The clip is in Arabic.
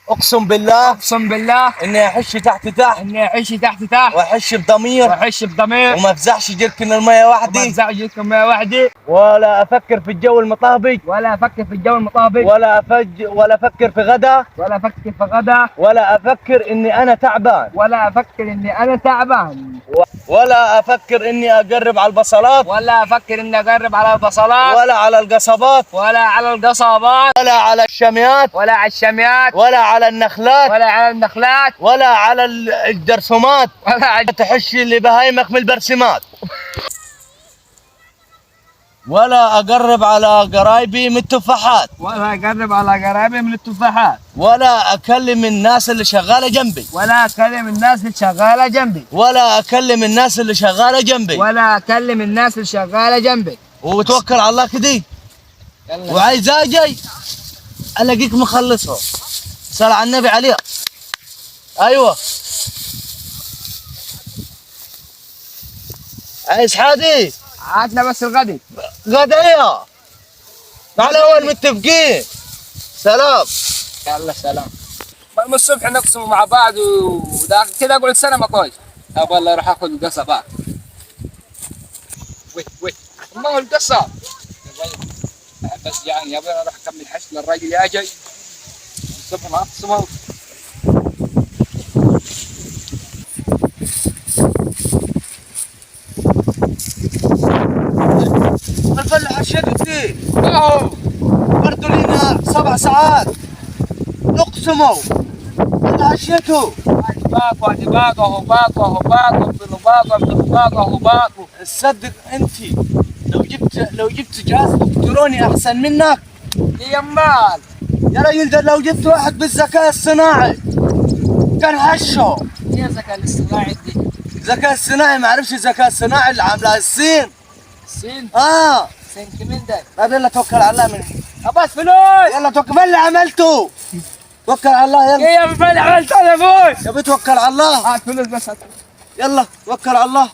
اقسم بالله اقسم بالله اني احش تحت تحت اني اعيش تحت تحت واحش بضمير واحش بضمير وما افزعش جركن المية وما وحدي ازعجك ما وحدي ولا افكر في الجو المطابق ولا افكر في الجو المطابق ولا افكر في غدا ولا افكر في غدا ولا افكر اني انا تعبان ولا افكر اني انا تعبان ولا افكر اني اقرب على البصلات ولا افكر اني اقرب على البصلات ولا على القصبات ولا على القصبات ولا على الشميات ولا على الشميات ولا على النخلات ولا على النخلات ولا على الجرثومات ولا على تحش اللي بهايمك من البرسمات ولا اقرب على قرايبي من التفاحات ولا اقرب على قرايبي من التفاحات ولا اكلم الناس اللي شغاله جنبي ولا اكلم الناس اللي شغاله جنبي ولا اكلم الناس اللي شغاله جنبي ولا اكلم الناس اللي شغاله جنبي وتوكل على الله كده يلا وعايز اجي الاقيك مخلصهم صل على النبي عليه. ايوه عايز حادي عادنا بس الغدي غدايا على اول متفقين. سلام. يلا سلام. من الصبح نقسم مع بعض وده كده اقعد سنه ما كويس. طب والله راح اخذ القصه بقى. وي ما هو القصه. بس يعني يا ابوي اروح اكمل حش للراجل يا جاي. الصبح ما اقسمه. الفل حشيتي اهو برضو لينا 7 ساعات نقسموا حشيته باق اهو باق. تصدق انت لو جبت جهاز الكتروني احسن منك يا مال يا رجل. ده لو جبت واحد بالذكاء الصناعي كان حشه. يا الذكاء الاصطناعي دي الذكاء الصناعي ما عرفش الذكاء الصناعي اللي عاملها الصين. الصين الصين كمان ده. طيب يلا توكل على الله من بس فلوس يلا توكل. ما اللي عملته؟ توكل على الله يلا. يا ابوي عملت انا فوز. يا بتوكل على الله. هات فلوس بس هات. يلا توكل على الله.